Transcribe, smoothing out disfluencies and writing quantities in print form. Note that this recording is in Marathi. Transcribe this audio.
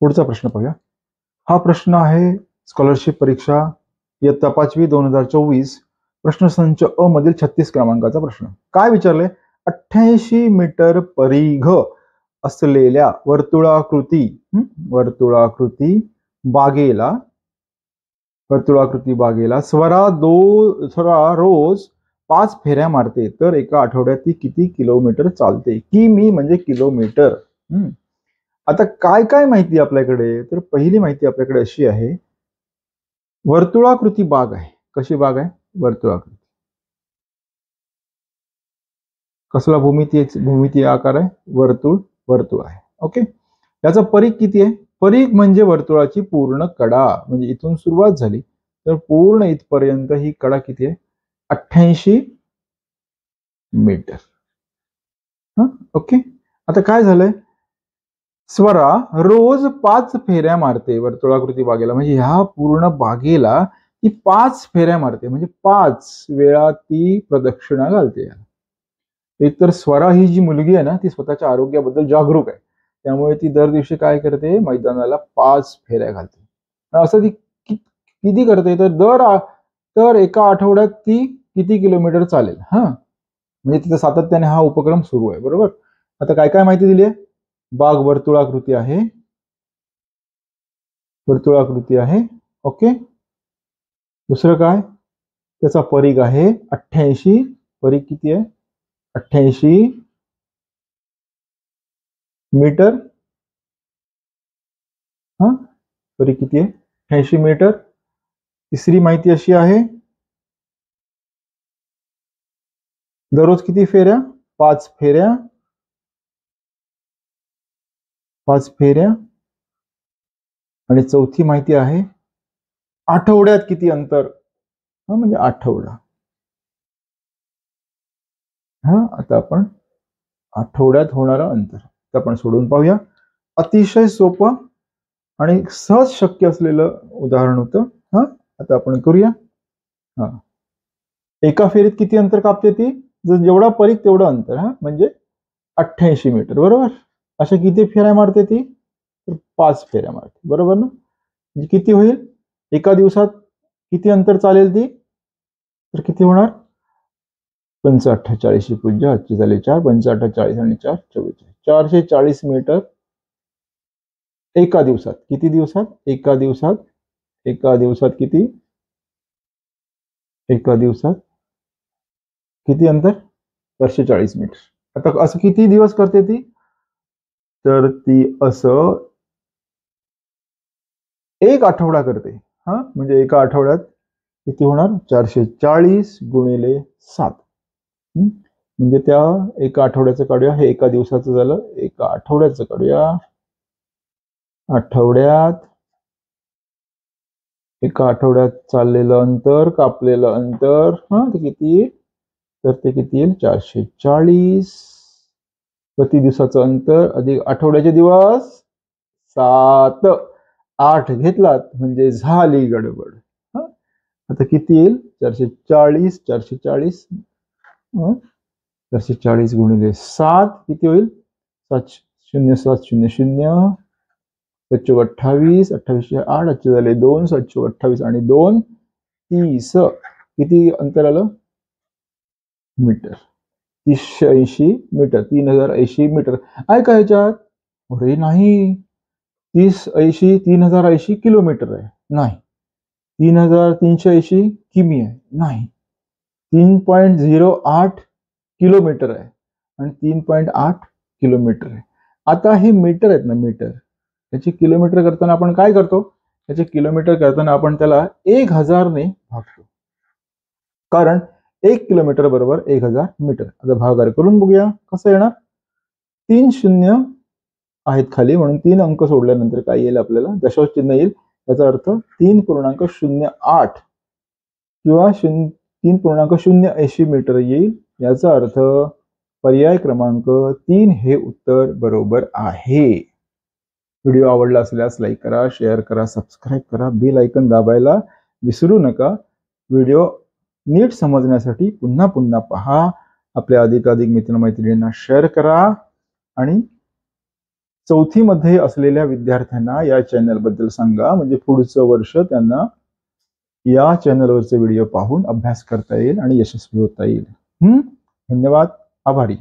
पुढचा प्रश्न पाहूया. हा प्रश्न आहे स्कॉलरशिप परीक्षा इयत्ता 5वी 2024 प्रश्नसंच अ मधील 36 क्रमांकाचा प्रश्न. काय विचारले? 88 मीटर परिघ असलेल्या वर्तुळाकृती बागेला स्वरा रोज 5 फेऱ्या मारते तर एका आठवड्यात ती किती किलोमीटर चालते? किमी म्हणजे किलोमीटर. आता काय काय माहिती आपल्याकडे? तर पहिली माहिती आपल्याकडे अशी आहे, वर्तुळाकृती बाग आहे. कशी बाग आहे? वर्तुळाकृती. कसला भूमिती आकार आहे? वर्तुळ आहे. ओके. याचा परिघ किती आहे? परिघ म्हणजे वर्तुळाची पूर्ण कडा, म्हणजे इथून सुरुवात झाली तर पूर्ण इथपर्यंत ही कडा किती आहे? 88 मीटर. ओके. आता काय झालंय? स्वरा रोज 5 फेऱ्या मारते वर्तुळाकृती बागेला, म्हणजे ह्या पूर्ण बागेला ती 5 फेऱ्या मारते, म्हणजे 5 वेळा ती प्रदक्षिणा घालते. एकतर स्वरा ही जी मुलगी आहे ना, ती स्वतःच्या आरोग्याबद्दल जागरूक आहे, त्यामुळे ती दर दिवशी काय करते? मैदानाला 5 फेऱ्या घालते. असं ती किती करते? तर एका आठवड्यात ती किती किलोमीटर चालेल? म्हणजे तिथं सातत्याने हा उपक्रम सुरू आहे. बरोबर. आता काय काय माहिती दिली आहे? बाग वर्तुळाकृती आहे. ओके. दुसरं काय? त्याचा परिघ आहे 88. परिघ किती आहे? 88 मीटर. परिघ किती आहे? 88 मीटर. तिसरी माहिती अशी आहे, दररोज किती फेऱ्या? 5 फेऱ्या. 5 फेऱ्या. आणि चौथी माहिती आहे, आठवड्यात किती अंतर? म्हणजे आठवडा. आता आपण आठवड्यात होणारं अंतर आपण सोडून पाहूया. अतिशय सोपं आणि सहज शक्य असलेलं उदाहरण होतं. आता आपण करूया. एका फेरीत किती अंतर कापते ती? जेवढा परिघ तेवढं अंतर. म्हणजे 88 मीटर. बरोबर. अशा किती फेऱ्या मारते ती? तर 5 फेऱ्या मारते. बरोबर ना? म्हणजे किती होईल? एका दिवसात किती अंतर चालेल ती? तर किती होणार? 45 पूज्य 8 झाले 4, 45 40 आणि 4 44, 440 मीटर एका दिवसात. किती दिवसात? एका दिवसात किती? एका दिवसात किती अंतर? 440 मीटर. आता असं किती दिवस करते ती? तर ती असं एक आठवडा करते. म्हणजे एका आठवड्यात किती होणार? 440 गुणिले 7. म्हणजे त्या एका आठवड्याचं काढूया. हे एका दिवसाचं झालं. एका आठवड्याचं काढूया. एका आठवड्यात चाललेलं अंतर, कापलेलं अंतर ते किती? तर ते किती येईल? 440 प्रति दिवसाचं अंतर अधिक आठवड्याचे दिवस 7. 8 घेतलात म्हणजे झाली गडबड. आता किती येईल? 440 गुणिले 7 किती होईल? 7 28 8 झाले 2 728 आणि 2 30. किती अंतर आलं? मीटर. 380 मीटर. 3080 मीटर आहे का ह्याच्यात? अरे नाही, 3080 किलोमीटर आहे. नाही. 3380 किमी आहे. नाही. 3.08 किलोमीटर आहे आणि 3.8 किलोमीटर आहे. आता हे मीटर आहेत ना, मीटर. याची किलोमीटर करताना आपण काय करतो? याचे किलोमीटर करताना आपण त्याला 1000 ने भागतो, कारण 1 किलोमीटर बरोबर 1000 मीटर. आता भागाकार करून बघूया कसं येणार. 3 शून्य आहेत खाली, म्हणून 3 अंक सोडल्यानंतर काय येईल? आपल्याला दशांश चिन्ह येईल. याचा अर्थ 3.08 किंवा 3.080 मीटर येईल. याचा अर्थ पर्याय क्रमांक 3 हे उत्तर बरोबर आहे. व्हिडिओ आवडला असल्यास लाईक करा, शेअर करा, सबस्क्राईब करा, बेल आयकॉन दाबायला विसरू नका. व्हिडिओ नीट समजण्यासाठी पुन्हा पुन्हा पहा. आपल्या अधिकाधिक मित्रमैत्रिणींना शेअर करा आणि 4थी मध्ये असलेल्या विद्यार्थ्यांना या चॅनल बद्दल सांगा, म्हणजे पुढचं वर्ष त्यांना या चॅनलवरचे व्हिडिओ पाहून अभ्यास करता येईल आणि यशस्वी होता येईल. धन्यवाद. आभारी.